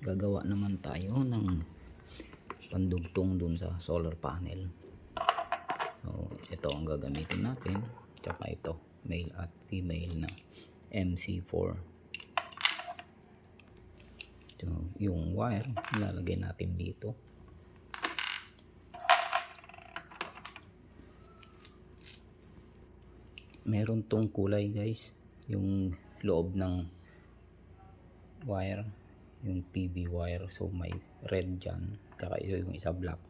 gagawa naman tayo ng pandugtong dun sa solar panel. So ito ang gagamitin natin, tsaka ito male at female na MC4. So yung wire ilalagay natin dito. Meron tong kulay guys, yung loob ng wire, yung PV wire. So may red dyan, tsaka yung isa black.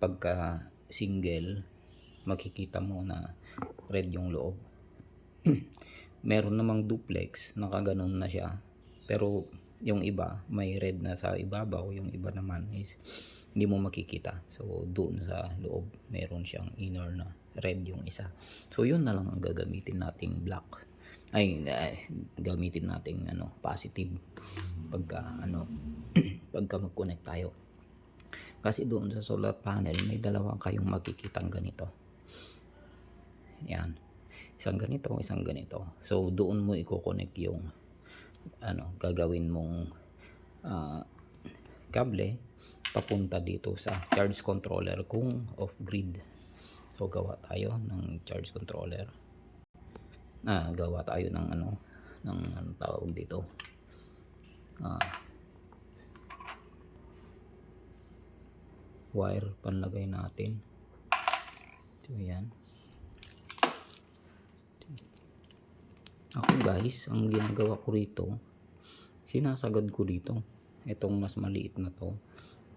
Pagka single, makikita mo na red yung loob. Meron namang duplex, nakaganon na siya, pero yung iba may red na sa ibabaw, yung iba naman is hindi mo makikita. So doon sa loob meron siyang inner na red yung isa. So yun na lang ang gagamitin nating black, gamitin nating positive pagka pagka mag-connect tayo. Kasi doon sa solar panel may dalawa kayong makikitang ganito. Yan, isang ganito, isang ganito. So doon mo i-connect yung gagawin mong kable papunta dito sa charge controller kung off grid. So gawa tayo ng charge controller. Gawa tayo ng ng tawag dito. Wire panlagay natin. So yan. Ako guys, ang ginagawa ko rito, sinasagad ko dito. Itong mas maliit na to,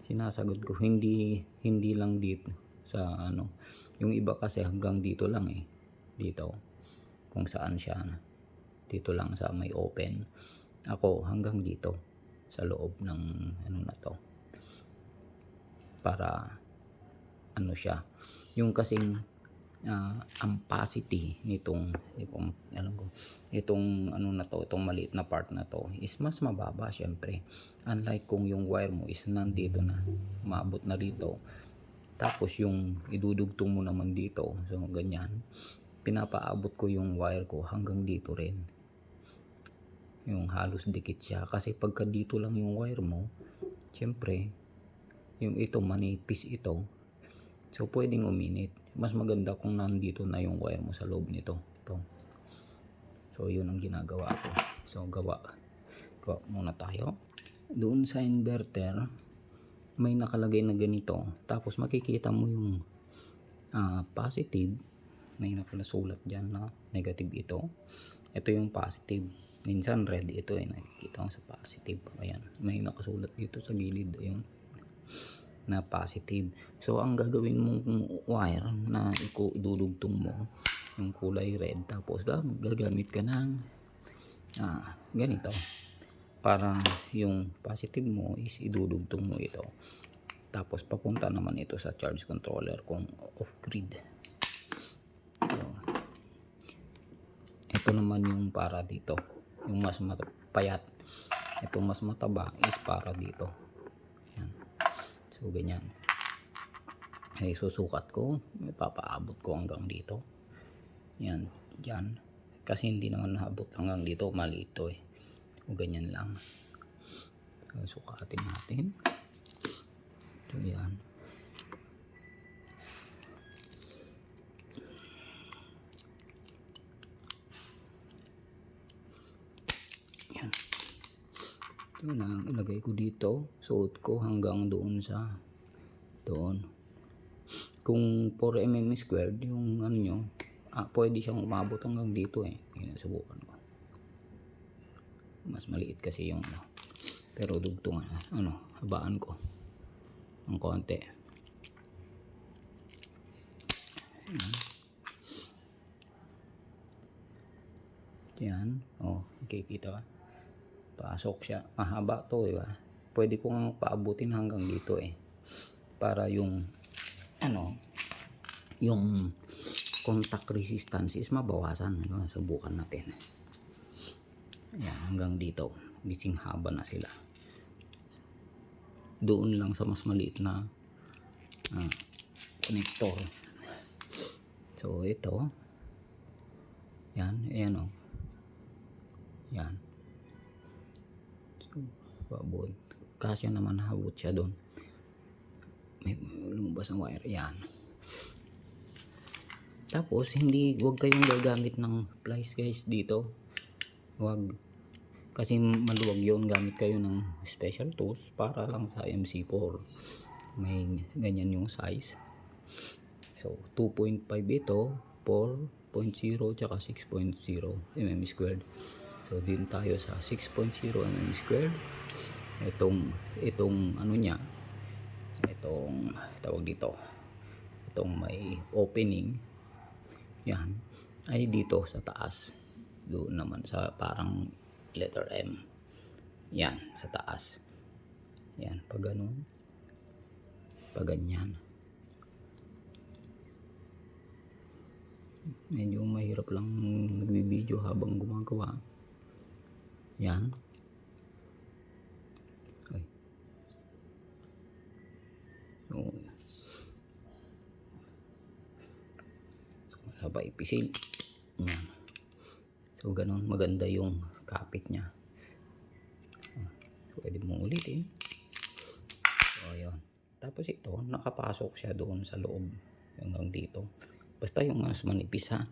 sinasagad ko. Hindi lang dito sa yung iba kasi hanggang dito lang dito kung saan siya dito lang sa may open. Ako hanggang dito sa loob ng na to, para siya yung kasing ampacity nitong itong maliit na part na to is mas mababa syempre. Unlike kung yung wire mo is nandito na, maabot na dito, tapos yung idudugtong mo naman dito, so ganyan, pinapaabot ko yung wire ko hanggang dito rin, yung halos dikit siya. Kasi pagka dito lang yung wire mo, syempre yung ito manipis ito, so pwedeng uminit. Mas maganda kung nandito na yung wire mo sa loob nito. So yun ang ginagawa ko. So gawa muna tayo. Doon sa inverter may nakalagay na ganito, tapos makikita mo yung positive, may nakalasulat dyan na negative. Ito yung positive, minsan red ito nakikita mo sa positive. Ayan, may nakasulat dito sa gilid, ayun, na positive. So ang gagawin mong wire na idudugtong mo yung kulay red, tapos gagamit ka ng ganito para yung positive mo is idudugtong mo ito, tapos papunta naman ito sa charge controller kung off grid. So, ito naman yung para dito, yung mas payat. Ito mas mataba is para dito. So ganyan, ay susukat ko, ipapaabot ko hanggang dito. Yan, dyan, kasi hindi naman naabot hanggang dito, mali ito So ganyan lang. So sukatin natin. So yan. Yan. Ito na, ilagay ko dito, suot ko hanggang doon sa kung 4 mm squared yung nyo, pwede siyang umabot hanggang dito Subukan ko. Mas maliit kasi yung pero dugtungan habaan ko ng konti. Yan, nakikita ka, pasok siya, mahaba to diba? Pwede kong paabutin hanggang dito para yung yung contact resistance is mabawasan. Subukan natin. Ayan, hanggang dito, bising haba na sila. Doon lang sa mas maliit na connector. So ito, yan, ayan yan. So, kasya naman, habot siya doon. May lumabas ng wire, yan. Tapos wag kayong gagamit ng pliers guys dito, wag, kasi maluwag yun. Gamit kayo ng special tools para lang sa MC4, may ganyan yung size. So 2.5 ito, 4.0 tsaka 6.0 mm squared. So din tayo sa 6.0 mm squared. Itong ano niya, itong tawag dito, itong may opening, yan, ay dito sa taas. Doon naman sa parang letter M, yan sa taas. Yan, pag ganun, pag ganyan. Medyo mahirap lang nagbibideo habang gumagawa. Yan. Ay. So, sabay pisil. Yan. So ganun, maganda yung kapit niya. Pwede mong ulitin. So ayun. Tapos ito, nakapasok siya doon sa loob hanggang dito. Basta yung mas manipis ha.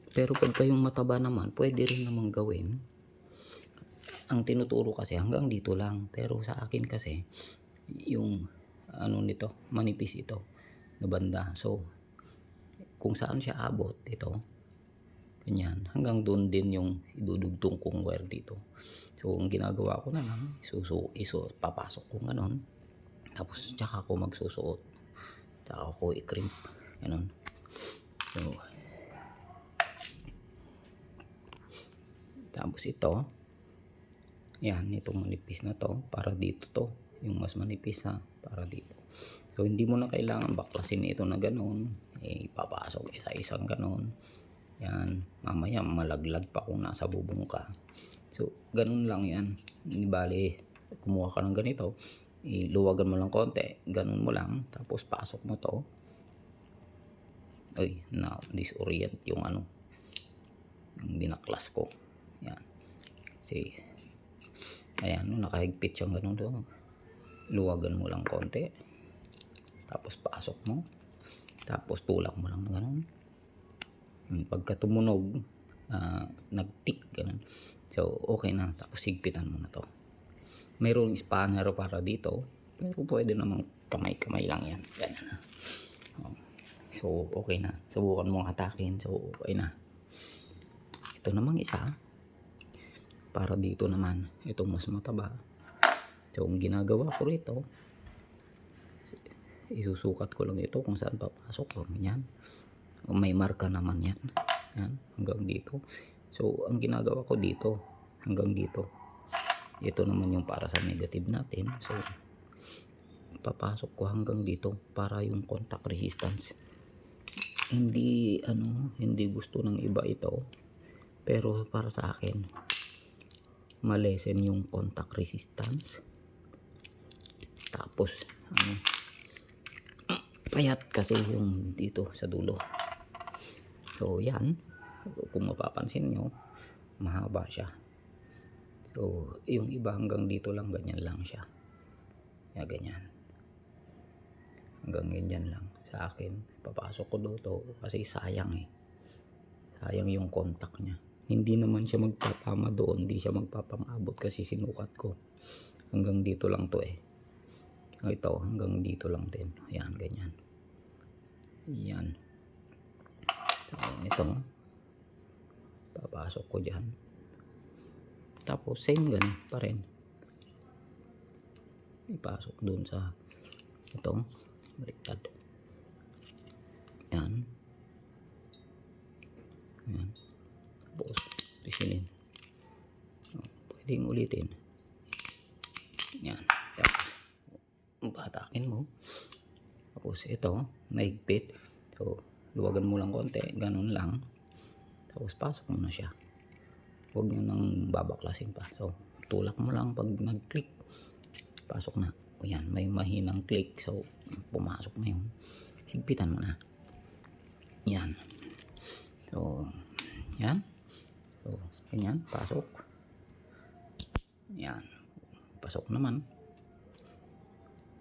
Pero pagka yung mataba naman, pwede rin namang gawin. Ang tinuturo kasi hanggang dito lang. Pero sa akin kasi, yung ano nito, manipis ito na banda. So, kung saan siya abot, ito, ganyan, hanggang doon din yung idudugtong kong wire dito. So, ang ginagawa ko na lang, papasok ko ganon. Tapos, tsaka ako magsusuot. Tsaka ako i-crimp. Ganon. So, tapos ito, yan, itong manipis na to, para dito to, yung mas manipis ha, para dito. So, hindi mo na kailangan baklasin ito na ganon, ipapasok isa-isang ganon. Yan, mamaya malaglag pa kung nasa bubong ka. So, ganun lang yan. Hindi bali, kumuha ka ng ganito, iluwagan mo lang konti, ganun mo lang, tapos pasok mo to. Ay, na disorient yung ano, yung binaklas ko. Yan. See, ayan, nakahigpit siyang ganun to. Luwagan mo lang konti, tapos pasok mo, tapos tulak mo lang ganun. Pagka tumunog, nag-tick ganun, so okay na. Tapos higpitan mo na to. Mayroong spanner para dito, pero pwede namang kamay-kamay lang yan, ganun na. So okay na, subukan mong hatakin. So okay na. Ito namang isa para dito naman, itong mas mataba. So ang ginagawa ko rito, isusukat ko lang ito kung saan papasok. Yan, may marka naman yan. Yan, hanggang dito. So ang ginagawa ko dito, hanggang dito. Ito naman yung para sa negative natin. So papasok ko hanggang dito para yung contact resistance. Hindi hindi gusto ng iba ito, pero para sa akin, malesen yung contact resistance. Tapos payat kasi yung dito sa dulo. So yan, kung mapapansin nyo, mahaba siya. So yung iba hanggang dito lang, ganyan lang siya. Ya, ganyan. Hanggang ganyan lang. Sa akin, papasok ko dito kasi sayang sayang yung contact niya. Hindi naman siya magpapama doon, hindi siya magpapamabot kasi sinukat ko. Hanggang dito lang to ito, hanggang dito lang din. Ayan, ganyan. Yan. So, ito, papasok ko dyan. Tapos same ganun pa rin, ipasok dun sa ito, baliktad. Yan. Yan. Tapos pisilin. Pwedeng ulitin. Yan. Patakin mo. Tapos ito, mahigpit. So luwagan mo lang konti, ganun lang. Tapos pasok mo na siya. Huwag nyo nang babaklasin pa. So tulak mo lang, pag nag-click, pasok na. O yan, may mahinang click. So pumasok na yun. Higpitan mo na. Yan. So yan. So ganyan, pasok. Yan. Pasok naman.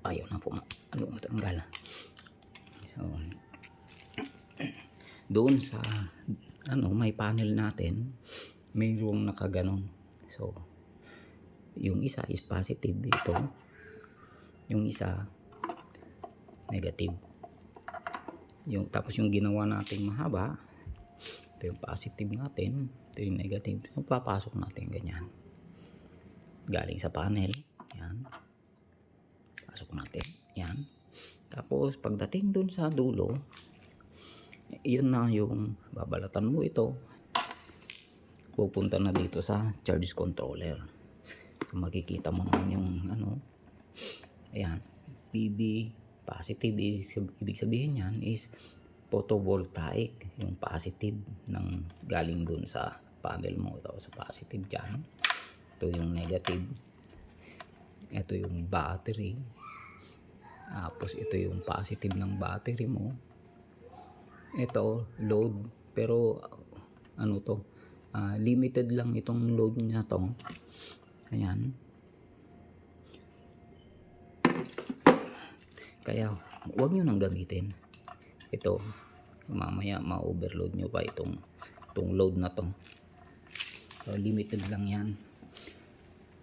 ayaw na tanggal. So, doon sa may panel natin, mayroong nakaganon. So, yung isa is positive dito, yung isa negative. Tapos yung ginawa natin mahaba, ito yung positive natin, ito yung negative. So, papasok natin ganyan. Galing sa panel, yan. Pasok natin, yan. Tapos pagdating dun sa dulo, yun na yung babalatan mo ito. Pupunta na dito sa charge controller. So, makikita mo naman yung ayan, PV positive. Ibig sabihin yan is photovoltaic, yung positive ng galing dun sa panel mo. Ito sa positive dyan, ito yung negative, ito yung battery, tapos ito yung positive ng battery mo, ito load, pero limited lang itong load niya to. Ayan, kaya huwag nyo nang gamitin ito, mamaya ma-overload nyo pa itong load na to. So, limited lang yan.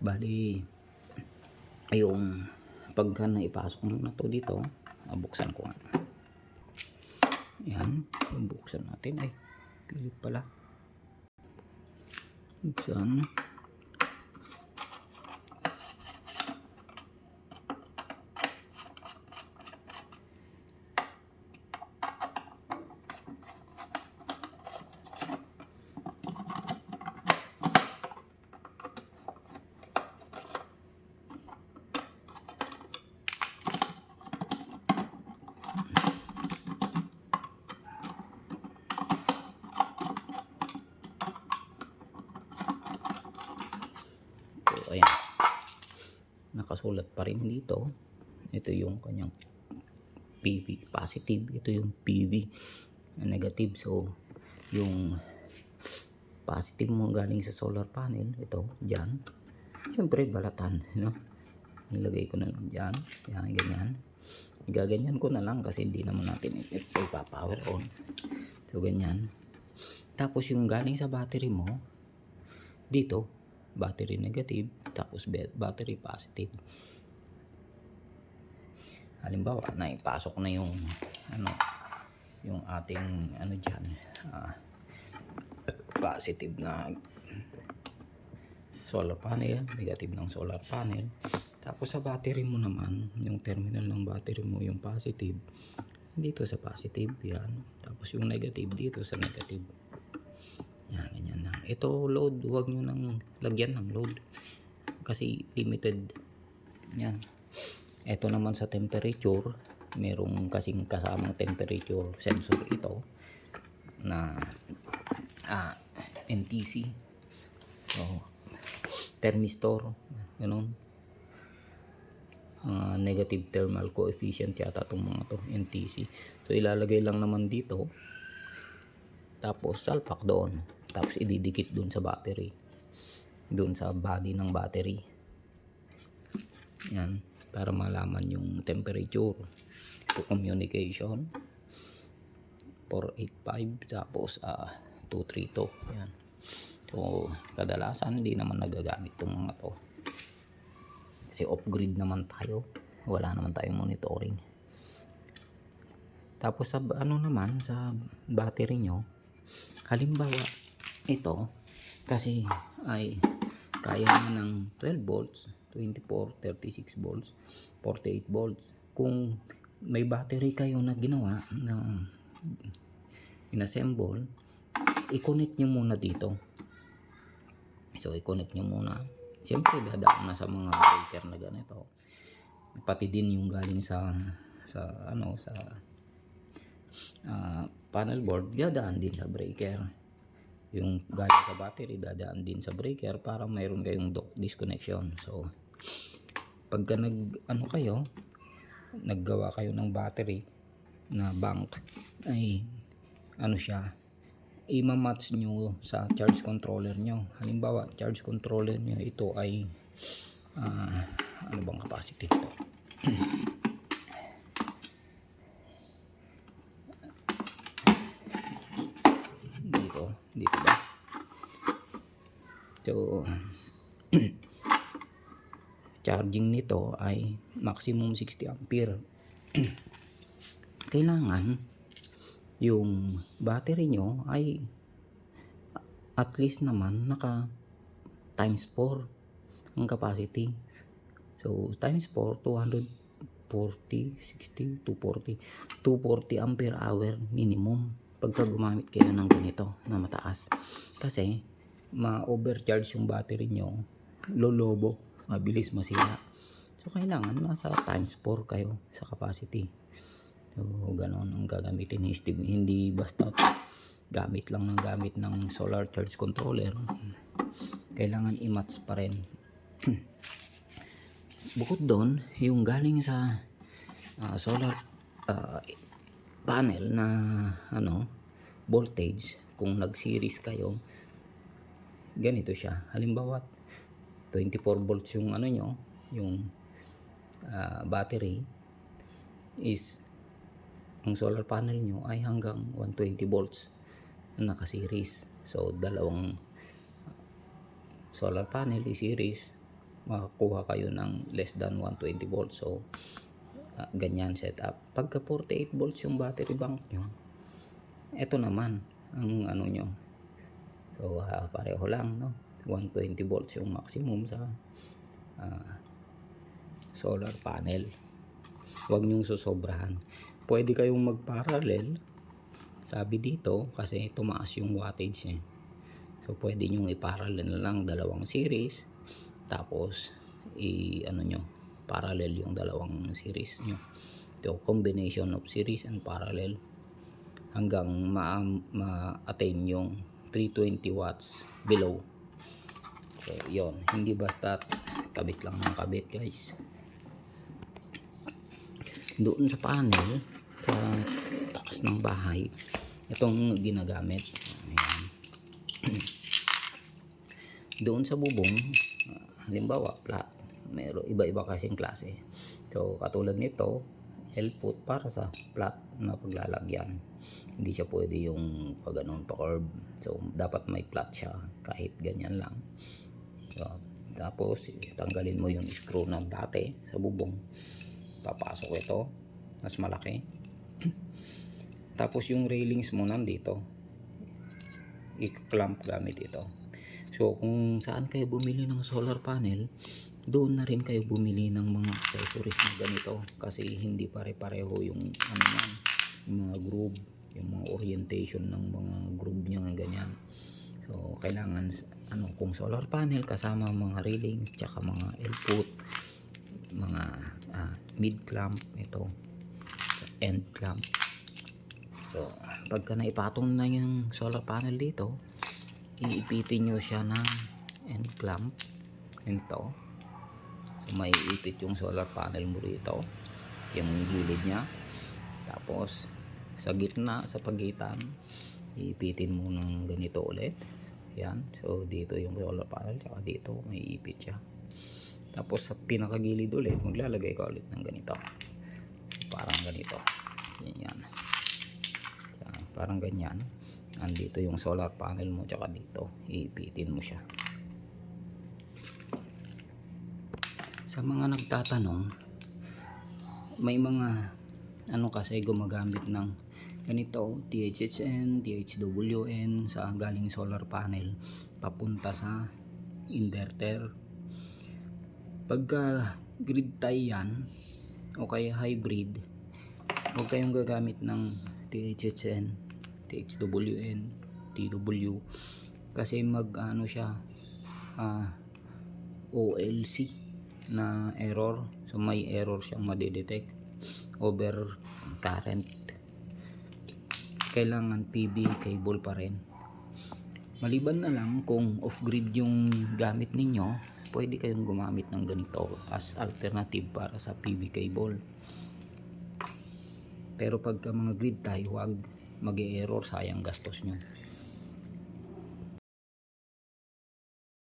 Bali yung pagka naipasok mo na to dito, buksan ko nga. Yan, buksan natin. Ay, pilit pala. Buksan. So, ayan, nakasulat pa rin dito. Ito yung kanyang PV positive, ito yung PV negative. So, yung positive mo galing sa solar panel, ito, dyan. Siyempre, balatan, nilagay ko na lang dyan. Yan, ganyan. Gaganyan ko na lang kasi hindi naman natin ipa-power on. So, ganyan. Tapos, yung galing sa battery mo, dito, battery negative, tapos battery positive. Halimbawa, naipasok na yung yung ating dyan, positive na solar panel, negative ng solar panel. Tapos sa battery mo naman, yung terminal ng battery mo, yung positive dito sa positive, yan. Tapos yung negative dito sa negative. Yan, ganyan lang. Ito load, huwag nyo nang lagyan ng load kasi limited. Yan. Ito naman sa temperature, merong kasing kasamang temperature sensor ito na NTC. So, thermistor, ganun. Negative thermal coefficient yata itong mga to, NTC. So, ilalagay lang naman dito. Tapos, salpak doon. Tapos, ididikit doon sa battery. Doon sa body ng battery. Yan. Para malaman yung temperature. Ito, communication. 485. Tapos, 232. Yan. So, kadalasan, hindi naman nagagamit itong mga to. Kasi off-grid naman tayo. Wala naman tayong monitoring. Tapos, sa naman, sa battery nyo, halimbawa, ito, kasi ay kaya na ng 12 volts, 24, 36 volts, 48 volts. Kung may battery kayo na ginawa, na inassemble, i-connect nyo muna dito. So, i-connect nyo muna. Siyempre, dadaan na sa mga breaker na ganito. Pati din yung galing sa panel board, dadaan din sa breaker. Yung galing sa battery, dadaan din sa breaker para mayroon kayong disconnection. So, pagka naggawa kayo ng battery na bank, ay siya, i-match nyo sa charge controller nyo. Halimbawa, charge controller nyo ito ay ano bang capacity ito? So charging nito ay maximum 60 ampere. Kailangan yung battery nyo ay at least naman naka times 4 ang capacity. So times 4, 240, 60, 240 ampere hour minimum pagka gumamit kayo ng ganito na mataas, kasi ma-overcharge yung battery nyo, lolobo, mabilis masira. So kailangan nasa times 4 kayo sa capacity. So ganon ang gagamitin, hindi basta gamit lang ng gamit ng solar charge controller, kailangan i-match pa rin. Bukod doon, yung galing sa solar panel na voltage, kung nag-series kayo, ganito siya. Halimbawa 24 volts yung nyo, yung battery is, ang solar panel nyo ay hanggang 120 volts na naka-series. So dalawang solar panel i-series, makakuha kayo ng less than 120 volts. So ganyan setup. Pagka 48 volts yung battery bank nyo, ito naman ang nyo. So pareho lang, no? 120 volts yung maximum sa solar panel. Huwag nyong susobrahan. Pwede kayong mag-parallel, sabi dito, kasi tumaas yung wattage eh. So pwede nyong i-parallel na lang dalawang series, tapos nyo, parallel yung dalawang series nyo. So combination of series and parallel hanggang ma-attain yung 320 watts below. So yon, hindi basta kabit lang ng kabit, guys. Doon sa panel sa taas ng bahay, itong ginagamit. Ayan. Doon sa bubong, halimbawa flat, mayroon iba-iba kasing klase. So katulad nito, L-foot para sa flat na paglalagyan. Hindi siya pwede yung pag ganun pa curve. So dapat may flat siya kahit ganyan lang. So, tapos tanggalin mo yung screw na dati sa bubong, papasok ito, mas malaki. Tapos yung railings mo nandito, i-clamp gamit ito. So kung saan kayo bumili ng solar panel, doon na rin kayo bumili ng mga accessories na ganito, kasi hindi pare-pareho yung yung mga groove, yung mga orientation ng mga groove niya ng ganyan. So kailangan kung solar panel kasama mga railings, tsaka mga L-foot, mga mid clamp, ito end clamp. So pagka naipatong na yung solar panel dito, iipitin nyo siya ng end clamp ito. So may ipit yung solar panel mo dito, yung gilid nya. Tapos sa gitna, sa pagitan, iipitin mo ng ganito ulit. Yan. So dito yung solar panel, tsaka dito may ipit siya. Tapos sa pinakagilid ulit, maglalagay ka ulit ng ganito. Parang ganito. Yan. Parang ganyan. Andito yung solar panel mo, tsaka dito iipitin mo siya. Sa mga nagtatanong, may mga kasi gumagamit ng ganito, THHN, DHWN sa galing solar panel papunta sa inverter. Pagka grid tie yan o kaya hybrid, huwag kayong gagamit ng THHN, THWN, TW, kasi siya OLC na error. So may error siyang madedetect, over current. Kailangan PB cable pa rin. Maliban na lang kung off-grid yung gamit ninyo, pwede kayong gumamit ng ganito as alternative para sa PB cable. Pero pagka mga grid tie, huwag, mag-e-error, sayang gastos nyo.